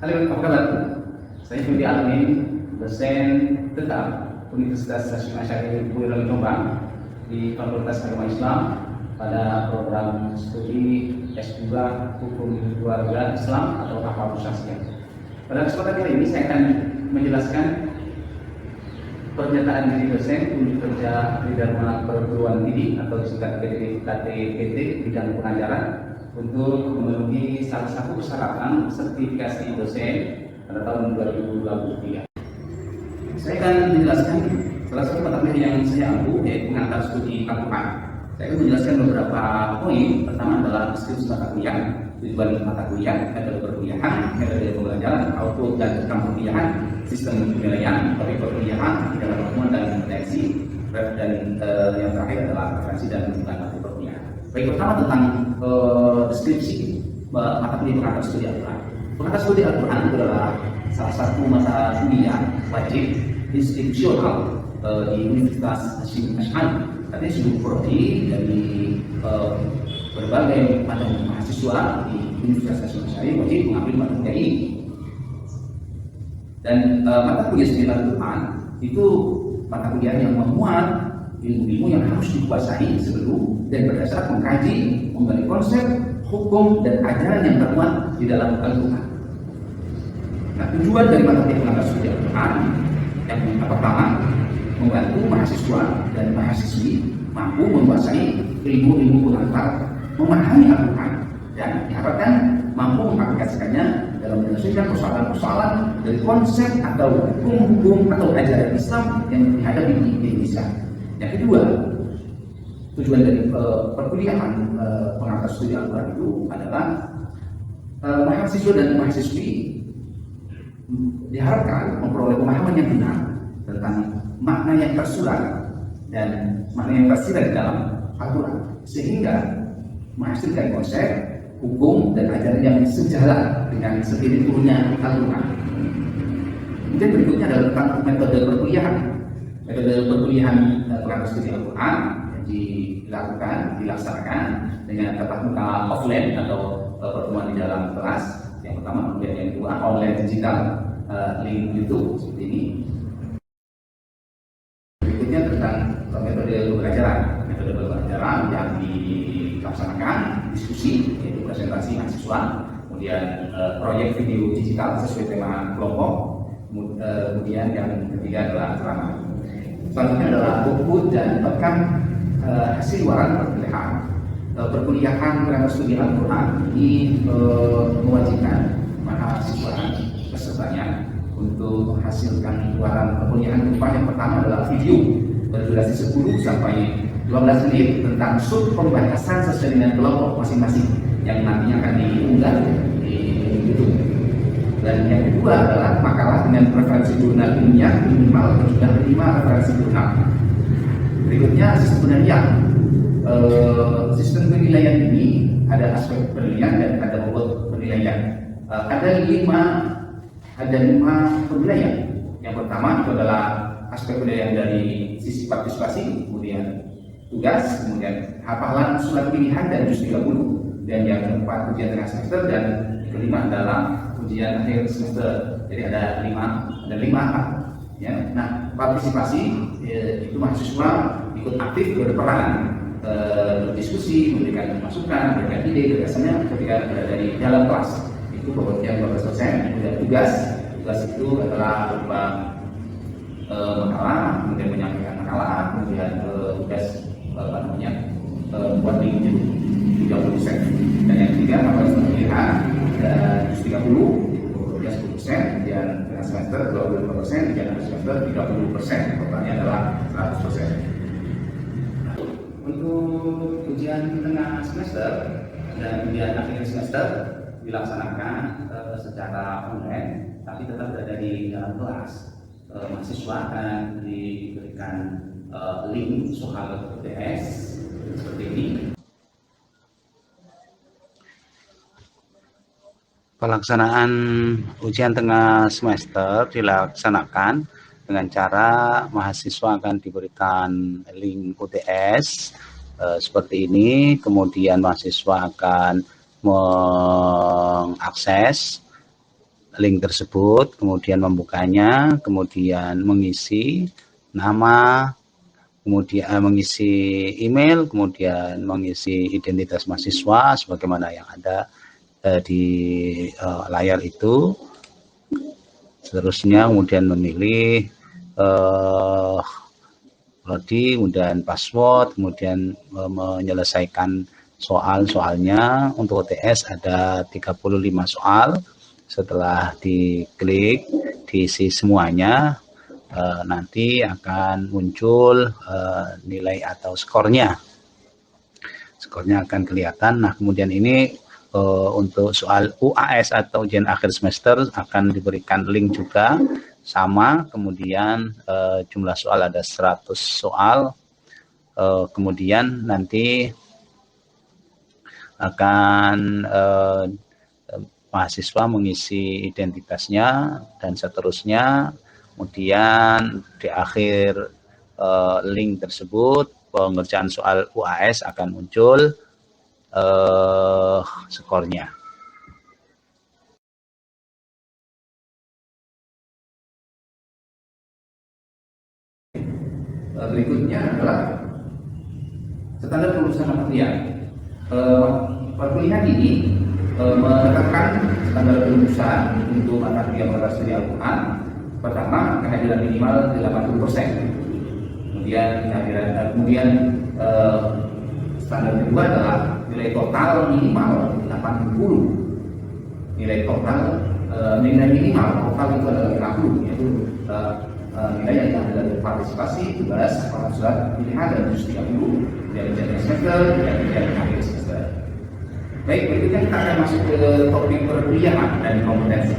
Halo, apa kabar? Saya Budi Alamin, dosen tetap Universitas Hasyim Asy'ari Boyolali Jombang di Fakultas Agama Islam pada program studi S2 Hukum Keluarga Islam atau Akhlakul Syakhsiyah. Pada kesempatan kali ini saya akan menjelaskan pernyataan diri dosen unit kerja di Dharma Perguruan Tinggi atau disingkat KTPT bidang pengajaran untuk memenuhi salah satu persyaratan sertifikasi dosen pada tahun 2023. Saya akan menjelaskan salah satu mata kuliah yang saya ambil, yaitu pengantar studi Al-Quran. Saya akan menjelaskan beberapa poin. Pertama adalah deskripsi mata kuliah, tujuan mata kuliah, metode perkuliahan, metode pembelajaran, output dan rekam perkuliahan, sistem penilaian, topik perkuliahan, dalam pertemuan dan kompetensi, dan yang terakhir adalah referensi dan rujukan materi perkuliahan. Baik, pertama tentang deskripsi mata kuliah pengantar studi Al-Quran. Pengantar studi Al-Quran adalah salah satu mata kuliah wajib institusional di Universitas Hasyim Asy'ari. Artinya seluruh prodi dari berbagai macam mahasiswa di Universitas Hasyim Asy'ari wajib mengambil mata kuliah ini. Dan mata kuliah studi Al-Quran itu mata kuliah yang memuat ilmu-ilmu yang harus dikuasai sebelum dan berdasar mengkaji, menggali konsep, hukum, dan ajaran yang termuat di dalam Al-Quran. Nah, tujuan dari mata kuliah pengantar studi Al-Quran yang pertama, membantu mahasiswa dan mahasiswi mampu menguasai ilmu-ilmu pengantar, memahami Al-Quran, dan diharapkan mampu mengaplikasikannya dalam menyelesaikan persoalan-persoalan dari konsep atau hukum-hukum atau ajaran Islam yang dihadapi di Indonesia. Yang kedua, tujuan dari perkuliahan pengantar studi Al-Quran itu adalah mahasiswa dan mahasiswi diharapkan memperoleh pemahaman yang benar tentang makna yang tersurat dan makna yang tersirat di dalam Al-Quran, sehingga menghasilkan konsep, hukum, dan ajaran yang sejalan dengan spirit turunnya Al-Quran. Kemudian berikutnya adalah tentang metode perkuliahan. Metode perkuliahan pengantar studi Al-Quran yang dilaksanakan dengan tatap muka offline atau pertemuan di dalam kelas. Yang pertama, kemudian yang kedua online digital, link YouTube seperti ini. Berikutnya tentang metode pembelajaran. Metode pembelajaran yang dilaksanakan diskusi, yaitu presentasi mahasiswa, kemudian proyek video digital sesuai tema kelompok, kemudian yang ketiga adalah ceramah. Selanjutnya adalah output dan rekam hasil waran perkuliahan. Perkuliahan pengantar studi Al-Quran ini mewajibkan mahasiswa pesertanya untuk menghasilkan waran perkuliahan berupa yang pertama adalah video berdurasi 10 sampai 12 menit tentang sub pembahasan sesuai dengan kelompok masing-masing yang nantinya akan diunggah di YouTube. Dan yang kedua adalah makalah dengan referensi jurnal ilmiah minimal sudah 5 referensi jurnal. Berikutnya sistem penilaian. Sistem penilaian ini ada aspek penilaian dan ada bobot penilaian. Ada lima penilaian. Yang pertama itu adalah aspek penilaian dari sisi partisipasi, kemudian tugas, kemudian hafalan surat pilihan dan juz 30, dan yang keempat ujian tengah semester, dan kelima adalah ujian akhir semester. Jadi ada lima ya. Nah, partisipasi itu mahasiswa ikut aktif berperan, berdiskusi, memberikan masukan, memberikan ide, gagasannya ketika berada di dalam kelas. Itu bobotnya 12%. Kemudian tugas itu adalah berupa makalah, kemudian menyampaikan makalah, kemudian tugas buat link 30%. Dan yang ketiga makalah pemilihan dan 30, tugas 10%, dan tengah semester 25%, dan akhir semester 30%. Totalnya adalah 100%. Untuk ujian tengah semester dan ujian akhir semester dilaksanakan secara online, tapi tetap berada di dalam kelas. Mahasiswa akan diberikan link soal UTS seperti ini. Pelaksanaan ujian tengah semester dilaksanakan dengan cara mahasiswa akan diberikan link UTS seperti ini, kemudian mahasiswa akan mengakses link tersebut, kemudian membukanya, kemudian mengisi nama, kemudian mengisi email, kemudian mengisi identitas mahasiswa sebagaimana yang ada di layar itu. Seterusnya kemudian memilih prodi, kemudian password, kemudian menyelesaikan soalnya. Untuk UTS ada 35 soal. Setelah diklik diisi semuanya, nanti akan muncul nilai atau skornya akan kelihatan. Nah, kemudian ini untuk soal UAS atau ujian akhir semester akan diberikan link juga sama, kemudian jumlah soal ada 100 soal. Kemudian nanti akan mahasiswa mengisi identitasnya dan seterusnya. Kemudian di akhir link tersebut pengerjaan soal UAS akan muncul skornya. Berikutnya adalah standar kelulusan material. Perkuliahan ini menetapkan standar kelulusan untuk mata kuliah mata studi Al-Quran. Pertama, kehadiran minimal 80%. Kemudian standar kedua adalah nilai total minimal 80. Nilai minimal total itu adalah 50, yaitu nilai yang ada dari partisipasi, tugas, surat pilihan dan juz 30 dari ujian semester dan ujian akhir semester. Baik, berikutnya kita akan masuk ke topik perkuliahan dan kompetensi.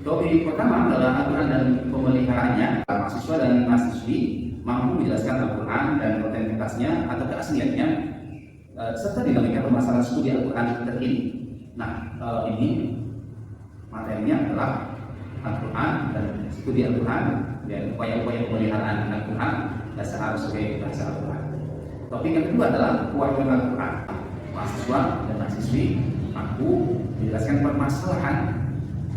Topik pertama adalah aturan dan pemeliharaannya. Mahasiswa dan mahasiswi mampu menjelaskan Al-Quran dan autentisitasnya atau keasliannya serta dinamika permasalahan studi Al-Quran terkini. Nah, ini materinya adalah Al-Quran dan studi Al-Quran dan upaya-upaya pemeliharaan Al-Quran dan seharus sebagai bahasa Al-Quran. Topik yang kedua adalah kewajiban Al-Quran. Mahasiswa dan mahasiswi mampu menjelaskan permasalahan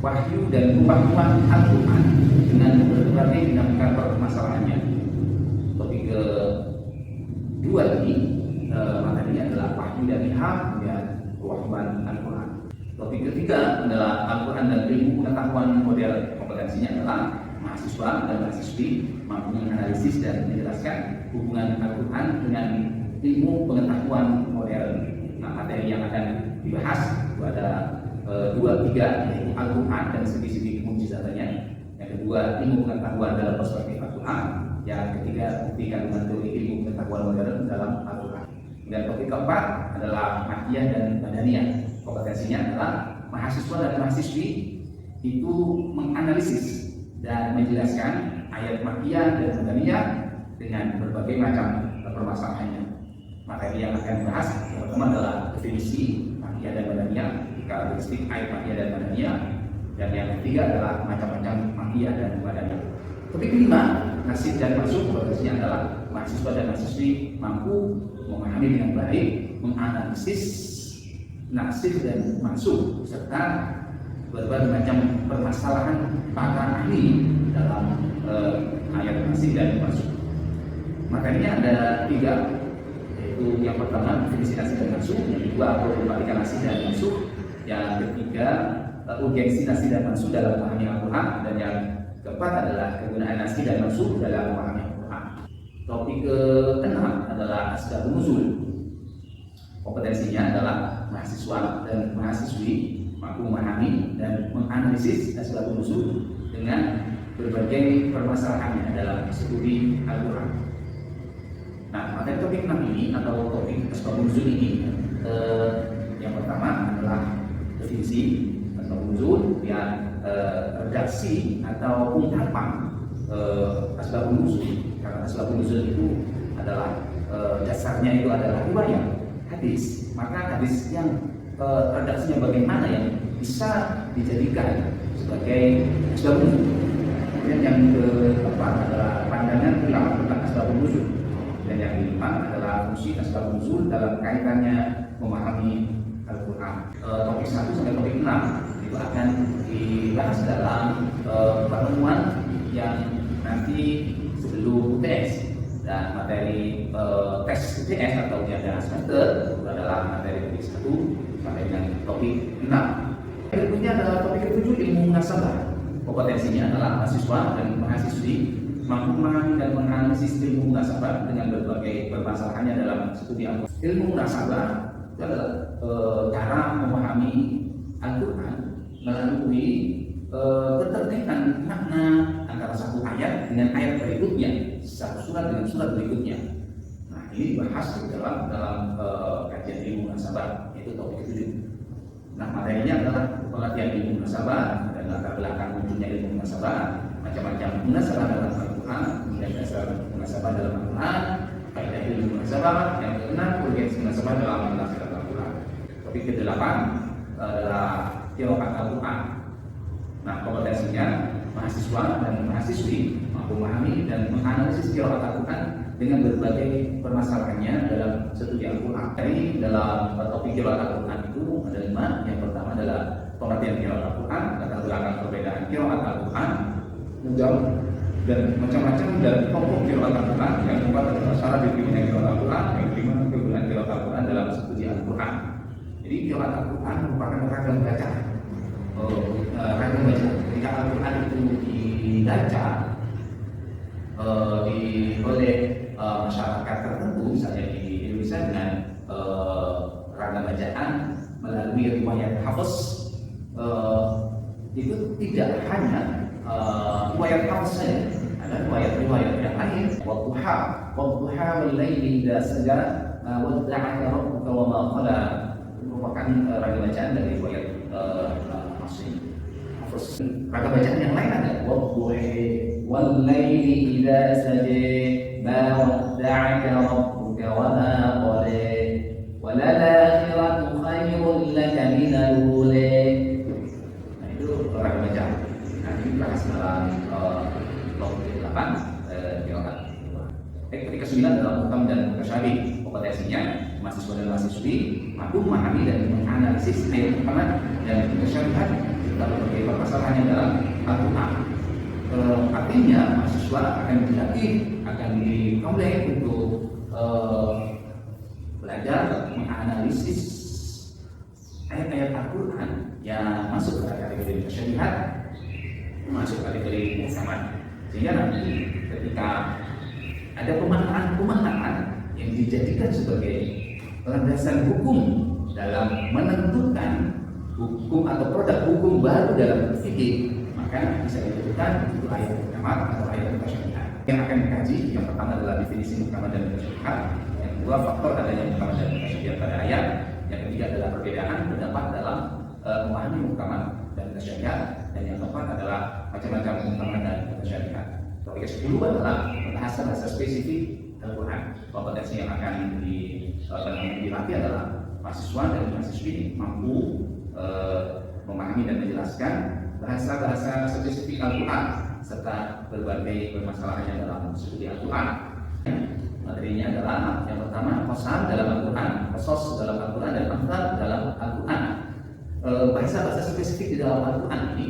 wahyu dan pemahaman Al-Quran dengan berbagai dinamika permasalahannya. Topik kedua ini materinya adalah wahyu dan ilham dan kewajiban Al-Quran. Topik ketiga adalah Al-Quran dan ilmu pengetahuan modern. Kompetensinya adalah mahasiswa dan mahasiswi mampu menganalisis dan menjelaskan hubungan Al-Quran dengan ilmu pengetahuan modern. Nah, materi yang akan dibahas itu ada 2-3, yaitu Al-Quran dan segi-segi mukjizatnya. Yang kedua, ilmu pengetahuan dalam perspektif Al-Quran. Yang ketiga, bukti kandungan teori ilmu pengetahuan modern dalam Al-Quran. Dan topik keempat adalah Makkiyah dan Madaniyah. Kompetensinya adalah mahasiswa dan mahasiswi itu menganalisis dan menjelaskan ayat Makkiyah dan Madaniyah dengan berbagai macam permasalahannya. Materi yang akan dibahas yang pertama adalah definisi Makkiyah dan Madaniyah, karakteristik ayat Makkiyah dan Madaniyah, dan yang ketiga adalah macam-macam Makkiyah dan Madaniyah. Topik kelima, nasib dan masuk. Kompetensinya adalah mahasiswa dan mahasiswi mampu memahami dengan baik, menganalisis nasib dan masuk serta berbagai macam permasalahan para ahli dalam ayat nasib dan masuk. Materinya ada 3, yaitu yang pertama definisi nasib dan masuk, yang kedua problematika nasib dan masuk, yang ketiga urgensi nasib dan masuk dalam memahami Al-Quran, dan yang keempat adalah kegunaan nasib dan masuk dalam memahami Al-Quran. Topik keenam adalah asbabun nuzul. Kompetensinya adalah mahasiswa dan mahasiswi mampu memahami dan menganalisis asbabun nuzul dengan berbagai permasalahannya dalam studi Al-Quran. Nah, materi topik 6 ini atau topik asbabun nuzul ini yang pertama adalah definisi asbabun nuzul, yang redaksi atau ungkapan asbabun nuzul. Karena asbabun nuzul itu adalah dasarnya itu adalah riwayat hadis, maka hadis yang redaksinya bagaimana yang bisa dijadikan sebagai asbabun nuzul. Kemudian yang keempat adalah pandangan ulama tentang asbabun nuzul, dan yang kelima adalah fungsi asbabun nuzul dalam kaitannya memahami Al-Quran. Topik 1 sampai topik 6 itu akan dibahas dalam pertemuan yang nanti sebelum UTS. Dan materi tes UTS atau ujian akhir semester itu adalah materi topik 1 sampai dengan topik 6. Berikutnya adalah topik ke-7, ilmu muhasabah. Kompetensinya adalah mahasiswa dan mahasiswi mampu memahami dan menganalisis ilmu muhasabah dengan berbagai permasalahannya dalam studi Al-Quran. Ilmu muhasabah itu adalah cara memahami Al-Quran melalui keterkaitan makna antara satu ayat dengan ayat berikutnya, satu surat dengan surat berikutnya. Nah, ini dibahas di dalam kajian ilmu muhasabah, yaitu topik 7. Nah, materinya adalah pengertian ilmu muhasabah dan latar belakang munculnya ilmu muhasabah, macam-macam muhasabah dalam Al-Quran, kemudian dasar muhasabah dalam Al-Quran, kaidah ilmu muhasabah, yang keenam urgensi muhasabah dalam menafsirkan Al-Quran. Topik ke-8 adalah qiraat Al-Quran. Nah, kompetensinya mahasiswa dan mahasiswi mampu memahami dan menganalisis qiraat Al-Quran dengan berbagai permasalahannya dalam studi Al-Quran. Jadi dalam topik qiraat Al-Quran itu ada 5. Yang pertama adalah pengertian qiraat Al-Quran, latar belakang perbedaan qiraat Al-Quran, mudah dan macam-macam dari pokok qiraat Al-Quran. Yang keempat adalah syarat diterimanya qiraat Al-Quran. Yang kelima kegunaan qiraat Al-Quran dalam studi Al-Quran. Jadi qiraat Al-Quran merupakan ragam bacaan. Ragam bacaan ketika Al-Quran itu dibaca oleh masyarakat tertentu, misalnya di Indonesia dengan ragam bacaan melalui riwayat Hafiz, itu tidak hanya riwayat Hafiz saja, ada riwayat yang lain. Wadduha wal laili idza saja wadda'aka rabbuka wa ma qala, merupakan ragam bacaan dari riwayat Hafiz. Ragam bacaan yang lain ada wadduhi wal laili idza saja ma wadda'aka rabbuka wa ma qala walal-akhiratu khairun laka minal ula. Nah, itu ragam bacaan. Nah, ini dibahas dalam topik 8 qiraat. Topik ke-9 adalah muhkam dan mutasyabih. Kompetensinya mahasiswa dan mahasiswi mampu memahami dan menganalisis ayat muhkamat dan mutasyabihat serta berbagai permasalahan yang dalam Al-Quran. Artinya mahasiswa akan dilatih, akan dikomplek untuk belajar menganalisis ayat-ayat Al-Quran yang masuk ke kategori mutasyabihat, masuk kategori muhkamat, sehingga nanti ketika ada pemaknaan yang dijadikan sebagai landasan hukum dalam menentukan hukum atau produk hukum baru dalam fikih, maka bisa ditentukan itu ayat muhkamat atau ayat mutasyabihat. Yang akan dikaji, yang pertama adalah definisi muhkamat dan mutasyabihat, yang kedua faktor adanya muhkamat dan mutasyabihat pada ayat, yang ketiga adalah perbedaan pendapat dalam memahami muhkamat dan mutasyabihat, dan yang keempat adalah macam-macam muhkamat dan mutasyabihat. Topik ke-10 adalah pembahasan bahasa spesifik Al-Quran. Kompetensi yang akan dilatih adalah mahasiswa dan mahasiswi mampu memahami dan menjelaskan bahasa-bahasa spesifik Al-Quran serta berbagai permasalahannya dalam studi Al-Quran. Materinya adalah yang pertama qasam dalam Al-Quran, qasas dalam Al-Quran, dan amthal dalam Al-Quran. Bahasa-bahasa spesifik di dalam Al-Quran ini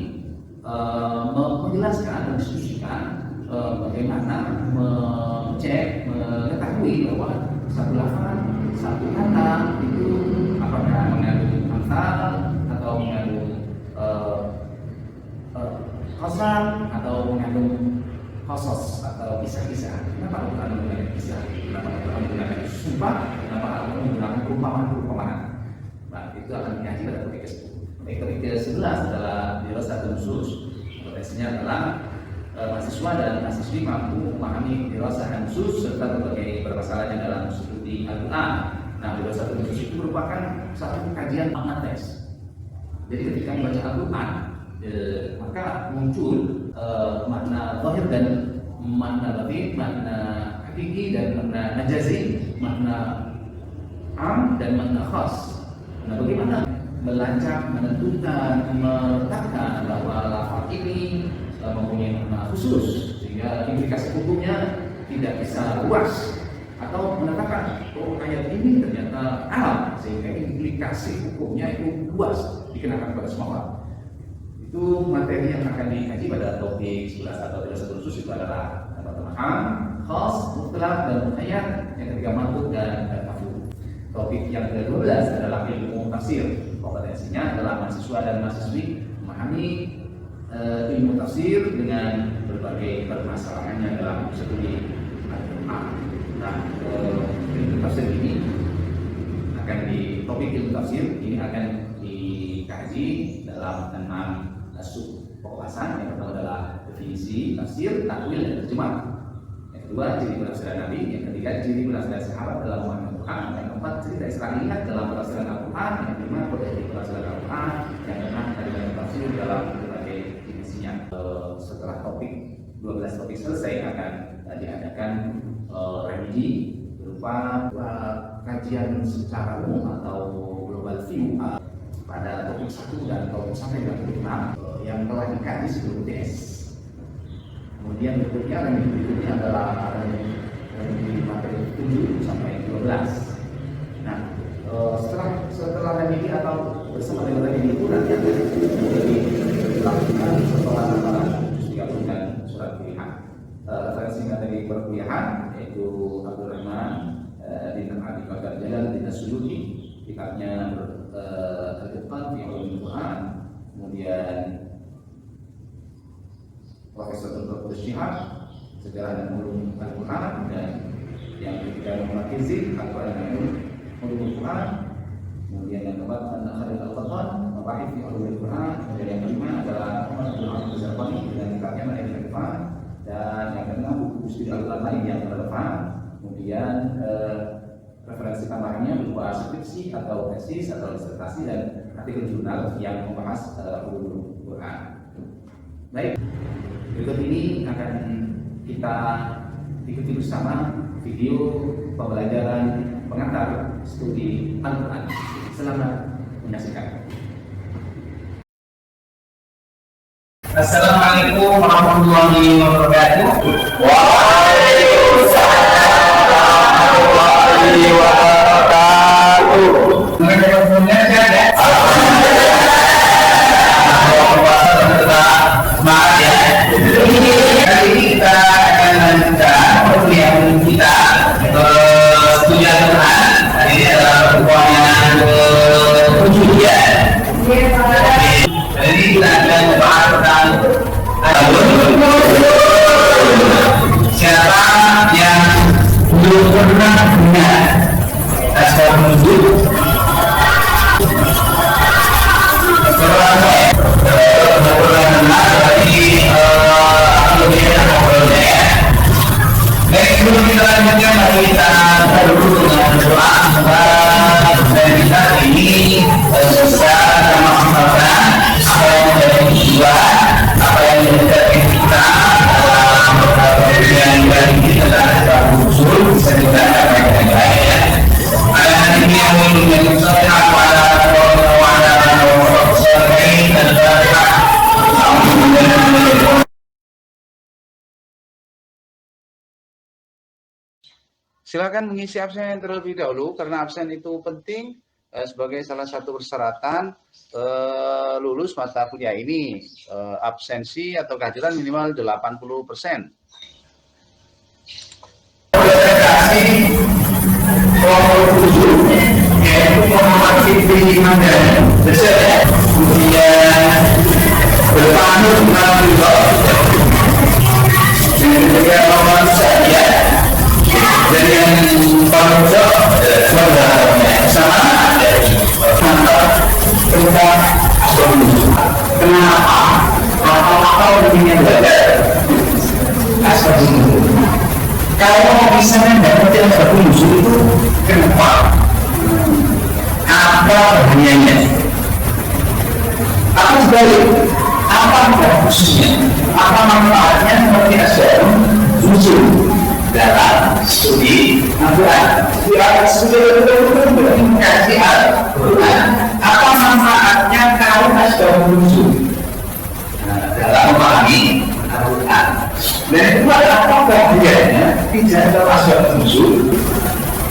menjelaskan, mendiskusikan bagaimana mengecek, mengetahui bahwa satu lafaz, satu kata itu apakah mengandung amthal atau mengandung qasam atau mengandung qasas atau kisah-kisah. Kenapa Al-Quran menggunakan kisah? Kenapa Al-Quran menggunakan sumpah? Kenapa Al-Quran menggunakan perumpamaan-perumpamaan? Nah, itu akan dikaji pada topik ke-10. Topik ke-11 adalah dirasatun nusus. Kompetensinya adalah mahasiswa dan mahasiswi mampu memahami dirasah nusus serta berbagai permasalahan dalam studi Al-Quran. Nah, dirasatun nusus itu merupakan satu kajian makna teks. Jadi ketika membaca Al-Quran, maka muncul makna zahir dan makna batin, makna hakiki dan makna majazi, makna am dan makna khas. Nah, bagaimana melacak, menentukan, meletakkan bahwa lafaz ini mempunyai makna khusus sehingga implikasi hukumnya tidak bisa luas, atau menetapkan ayat ini ternyata alam sehingga implikasi hukumnya itu luas dikenakan kepada semua orang. Itu materi yang akan dikaji pada topik 11 atau 31 khusus itu adalah tambahan, khas, mutlak, dan muqayyad. Yang ketiga mantuk dan mafhum. Topik yang ke-12 adalah ilmu tafsir. Kompetensinya adalah mahasiswa dan mahasiswi memahami ilmu tafsir dengan berbagai permasalahannya dalam studi Al-Quran. Nah, ilmu tafsir ini akan di topik ilmu tafsir ini akan dikaji dalam 6 sub pembahasan. Yang pertama adalah definisi tafsir, takwil, dan terjemah. Yang kedua, ciri penafsiran Nabi. Yang ketiga, ciri penafsiran sahabat dalam memahami Al-Quran. Yang keempat, cerita Israiliyat dalam penafsiran Al-Quran. Yang kelima, kode penafsiran Al-Quran. Yang keenam, kalimat tafsir dalam berbagai dimensinya. Setelah topik 12 topik selesai akan diadakan remedi berupa kajian secara umum atau global view pada topik 1 dan topik sampai dengan 5 yang telah dikaji sebelum UTS. Kemudian berikutnya adalah remedi materi 7 sampai 12. Nah, setelah remedi atau bersama dengan remedi itu nanti akan dilakukan setelah antara 30 dan surat pilihan. Referensi materi perkuliahan yaitu Abdul Rahman Dinten Abi Bakar Jalal Dinten Suyuti, kitabnya Al-Itqan fi Ulumul Quran. Kemudian Profesor Dr. Syihab Sejarah dan Ulum Al-Quran, dan yang ketiga Muhammad Kizzi Al-Quran dan Ulumul Quran. Kemudian yang keempat Khalid Al-Qattan Mabahith fi Ulumul Quran. Kemudian yang kelima adalah Muhammad Abdul Hamid Al-Zarqani dengan kitabnya Ma'arif Al-Quran. Dan yang keenam buku studi Al-Quran lain yang relevan. Kemudian referensi tambahannya berupa skripsi atau tesis atau disertasi dan artikel jurnal yang membahas ulumul Quran. Baik, berikut ini akan kita ikuti bersama video pembelajaran pengantar studi Al-Quran. Selamat menyaksikan. Assalamualaikum warahmatullahi wabarakatuh. Maaf ya. Hari ini kita akan melanjutkan perkuliahan kita studi Al-Quran. Hari ini adalah perkuliahan ke-7 ya. Jadi kita akan membahas tentang siapa yang belum pernah dengar asbab nuzul. Setelah pernah dengar dari baik, sebelum kita lanjutkan, mari kita dulu dengan berdoa semoga dan kita ini bisa memaksimalkan apa yang menjadi tujuan, apa yang menjadi kita dalam pengertian dari kita dalam usul bisa kita capai dengan baik ya. Ada ini yang menjadi sehat pada Silakan mengisi absen terlebih dahulu karena absen itu penting sebagai salah satu persyaratan lulus mata kuliah ini. Absensi atau kehadiran minimal 80%. Yaitu menghormati pilihan dan besar, kemudian berpanut melalui dan juga mohon saja dan yang paling jauh saudaranya sama dari tentang kenapa atau begini belajar asal itu kalau bisa mendapatkan satu musuh itu kenapa, apa bahayanya, apa sebalik, apa khususnya, apa manfaatnya seperti asal musuh dalam studi Al-Quran. Studi betul-betul berindikasi Al-Quran. Apa manfaatnya kalau asal musuh dalam memahami Al-Quran? Dan itu adalah apa bahayanya tidak ada asal musuh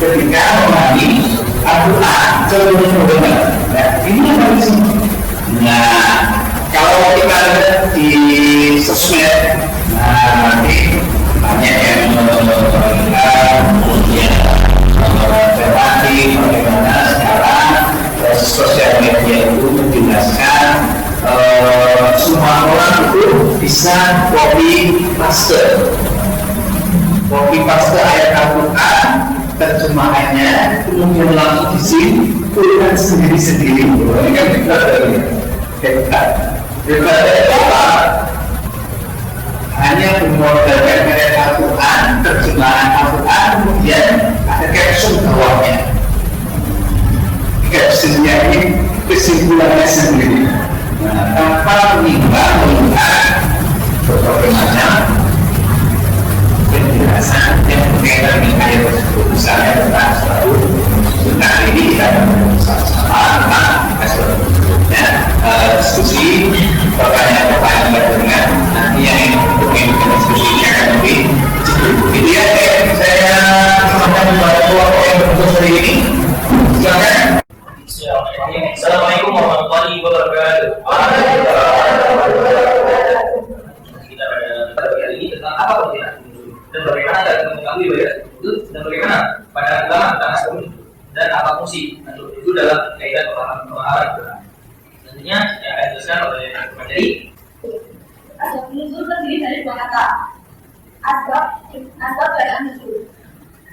ketika memahami Al-Quran seluruhnya benar. Nah, ini yang paling penting. Nah, Kalau kita lihat di sosmed, nah nanti banyak yang kemudian relatif bagaimana sekarang sosial media itu menjelaskan semua orang itu bisa copy paste ayat Al-Quran, terjemahannya kemudian langsung disimpulkan sendiri-sendiri. Ini kan hebat. Hanya bermodalkan ayat Al-Quran, terjemahan Al-Quran, kemudian ada caption bawahnya. Captionnya ini kesimpulannya sendiri. Nah, tanpa menimbang berbagai macam penjelasan yang berkaitan dengan ayat tersebut, misalnya tentang suatu tentang ini kita sama tentang diskusi pertanyaan dengan nanti yang mungkin diskusinya akan lebih jadi ya saya sampaikan kepada kelompok yang bertugas hari ini. Silakan. Assalamualaikum warahmatullahi wabarakatuh. Kita pada hari ini tentang apa perbedaan dan bagaimana cara mengetahui ibadah itu dan bagaimana pada ulama tentang asal dan apa fungsi itu dalam kaitan pemahaman. Tentunya yang akan dijelaskan oleh materi. Asbab nuzul terdiri dari dua kata. Asbab dan nuzul.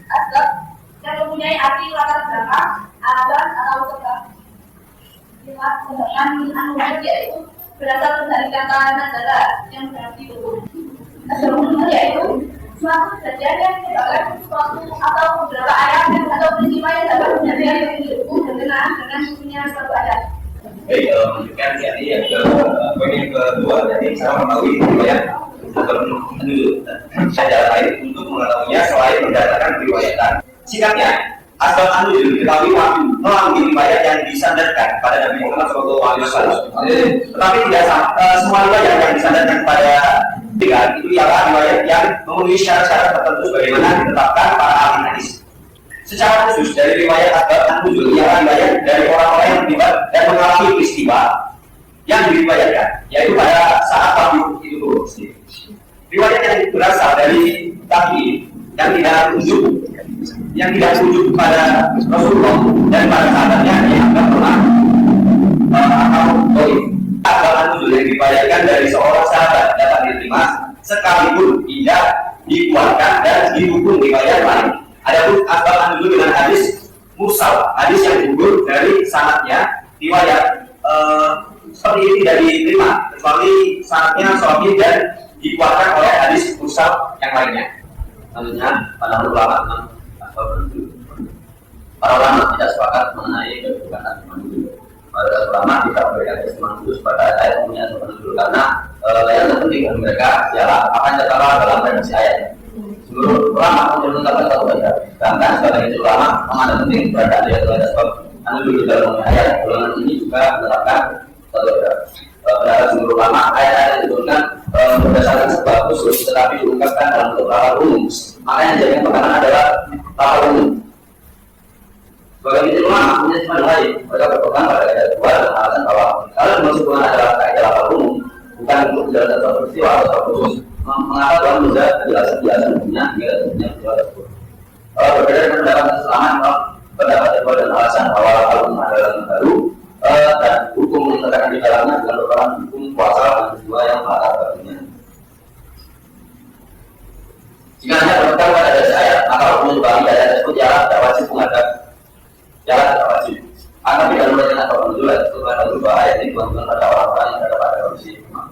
Asbab yang mempunyai arti latar belakang, alasan atau sebab. Sedangkan an-nuzul yaitu berasal dari kata nazala yang berarti turun. Asbab nuzul yaitu suatu kejadian yang menyebabkan suatu atau beberapa ayat atau peristiwa yang dapat kejadian yang didukung dengan punya suatu ayat. Baik, menunjukkan jadi yang poin yang kedua jadi saya mengetahui riwayat atau menunjuk saja lain untuk mengetahuinya selain berdasarkan riwayatan. Singkatnya, asbab an-nuzul diketahui melalui riwayat yang disandarkan pada Nabi Muhammad SAW. Tetapi tidak semua riwayat yang disandarkan pada tiga itu ialah riwayat yang memenuhi syarat-syarat tertentu sebagaimana ditetapkan para ahli hadis. Secara khusus dari riwayat asbab an-nuzul ialah riwayat dari orang-orang yang terlibat dan mengalami peristiwa yang diriwayatkan, yaitu pada saat wahyu itu turun. Riwayat yang berasal dari tabi'in yang tidak rujuk pada Rasulullah dan para sahabatnya dianggap pernah atau doib. Asbab an-nuzul yang diriwayatkan dari seorang sahabat dapat diterima sekalipun tidak dikuatkan dan didukung riwayat lain. Adapun asbab an-nuzul dengan hadis mursal, hadis yang gugur dari sanadnya riwayat seperti ini tidak diterima kecuali sanadnya sahih dan dikuatkan oleh hadis mursal yang lainnya. Selanjutnya, para ulama tentang asbab an-nuzul. Para ulama tidak sepakat mengenai kedudukan asbab an-nuzul. Para ulama tidak memberikan kesemangat pada ayat punya asbab an-nuzul karena yang terpenting bagi mereka ialah apa yang tertera dalam redaksi ayat. Seluruh ulama menentukan satu baca. Bahkan sebagian ulama menganggap penting berada di atas sebab an-nuzul di dalam ayat. Golongan ini juga menetapkan satu baca. Pendapat seluruh ulama ayat-ayat yang diturunkan berdasarkan sebab khusus, tetapi diungkapkan dalam beberapa umum. Makanya yang jadi perkataan adalah tata umum. Sebagai ulama punya cuma lain. Mereka berpegang pada kaidah dua dan alasan bahwa kalau dimasukkan adalah kaidah tata umum, bukan untuk menjelaskan suatu peristiwa atau suatu khusus. Mengapa Tuhan mudah penjelasan punya hingga punya peristiwa tersebut? Berbeda dengan pendapat selamat, pendapat kedua dan alasan bahwa al-umum adalah yang baru dan hukum yang terkait di dalamnya bukan merupakan hukum kuasa dan peristiwa yang melatar bagiannya. Jika hanya berpegang pada dasar ayat, maka hukum yang bagi ayat tersebut ialah tidak wajib menghadap, ialah tidak wajib. Akan tidak menurutkan atau menunjukkan setelah berubah ayat ini bukan pada orang-orang yang ada pada kondisi iman.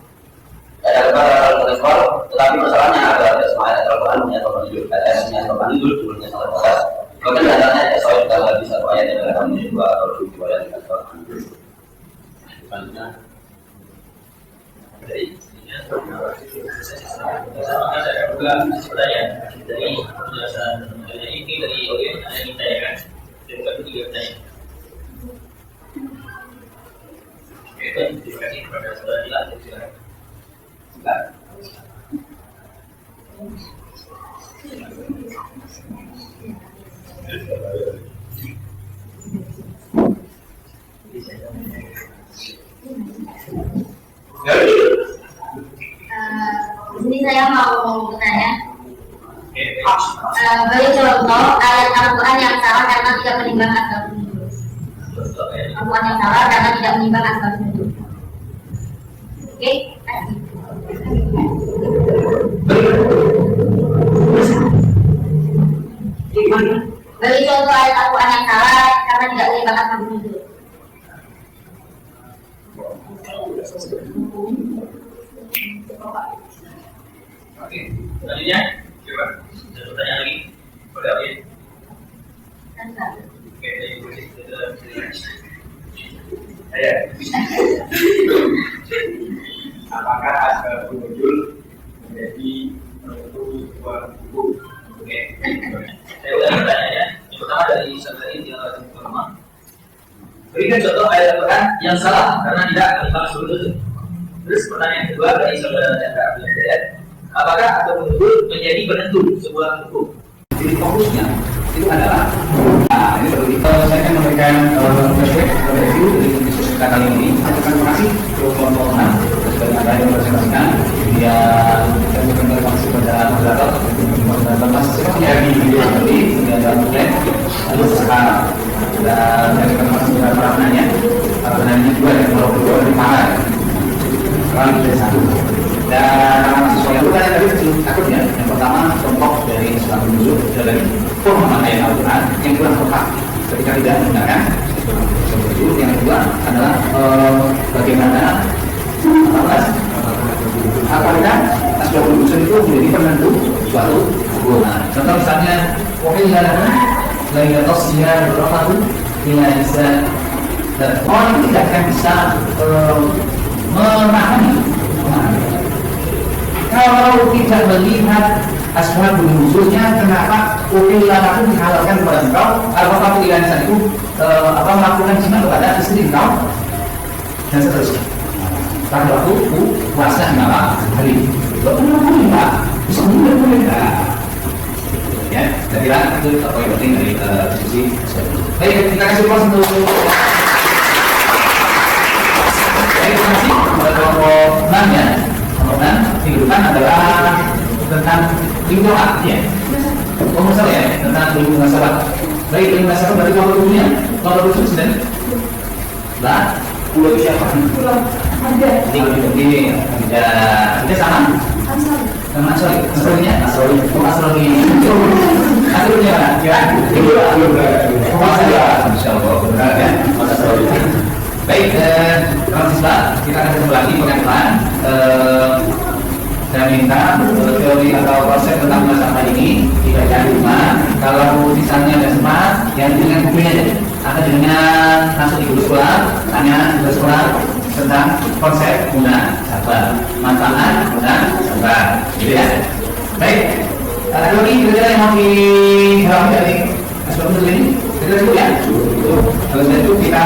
Ada kepada al-Qur'an, tetapi masalahnya adalah semua ayat Al-Quran punya menunjuk, ayatnya Al-Quran itu judulnya sangat jelas. Bahkan datanya sesuai dalam hadis satu ayat yang akan menjadi dua atau dua ayat yang Al-Quran. Selanjutnya, dari saya juga pertanyaan dari penjelasan ini dari yang kita ya kan, dari ketiga pertanyaan. Oke, terima kasih kepada saudara Dilan. beri contoh ayat Al-Quran yang salah karena tidak menimbang asbab nuzul. Al-Quran yang salah karena tidak menimbang asbab nuzul. Oke, beri contoh ayat Al-Quran yang salah karena tidak menimbang asbab nuzul. Oke, selanjutnya coba ada pertanyaan lagi. Boleh oke. Oke, saya. Apakah asbab nuzul menjadi penentu sebuah buku? Oke. Saya ulangi pertanyaannya. Yang pertama dari saudari yang pertama. Berikan contoh ayat Al-Quran yang salah karena tidak menimbang asbab nuzul. Terus pertanyaan kedua dari saudara Chandra Abdul Hidayat, apakah asbab nuzul menjadi penentu sebuah hukum? Jadi fokusnya itu adalah, nah ini baru saya akan memberikan flashback review dari diskusi kita kali ini. Terima kasih untuk kelompok 6 sebagai ada yang presentasikan. Kemudian saya berikan terima kasih kepada moderator yang di video tadi sudah ada plan lalu sekarang dan saya berikan terima kasih kepada para penanya juga yang kalau berdua di panel sekarang sudah satu. Dan mahasiswa yang bukan tadi takutnya yang pertama contoh dari asbab nuzul dari pemahaman ayat Al-Quran yang kurang tepat ketika tidak menggunakan asbab nuzul. Yang kedua adalah bagaimana apakah asbab nuzul itu menjadi penentu suatu hukum. Contoh misalnya Lailatul Qadar bila bisa orang tidak akan bisa memahami. Kalau tidak melihat asbab nuzulnya, kenapa laku dihalalkan kepada engkau? Atau kamu ilansan itu melakukan zina kepada istri engkau dan seterusnya. Pada waktu puasa berapa hari? Boleh pak, bisa boleh. Ya, saya kira itu poin penting dari diskusi. Baik, kita kasih ruang untuk. Baik, terima kasih kepada kelompok 6 ya. Dan kehidupan adalah tentang lingkungan, ya. Masalah ya tentang lingkungan sahabat. Baik, lingkungan sahabat berarti kelompok dunia, kelompok khusus dan lah, pulau siapa? Pulau ada. Ini tidak sama. Sama sorry, Asrori. Aturnya mana? Ya, itu Insyaallah benar ya. Asrori. Baik, mahasiswa, kita akan ketemu lagi pekan depan. Saya minta teori atau konsep tentang masalah ini dibaca di rumah. Kalau misalnya ada sempat, yang dengan bukunya aja. Atau dengan masuk di guru sekolah, tanya guru sekolah tentang konsep guna sabar, manfaat guna sabar, gitu ya. Baik, ada lagi kira-kira yang mau dijawab dari asbab nuzul ini? Kita cukup ya. Kalau sudah itu kita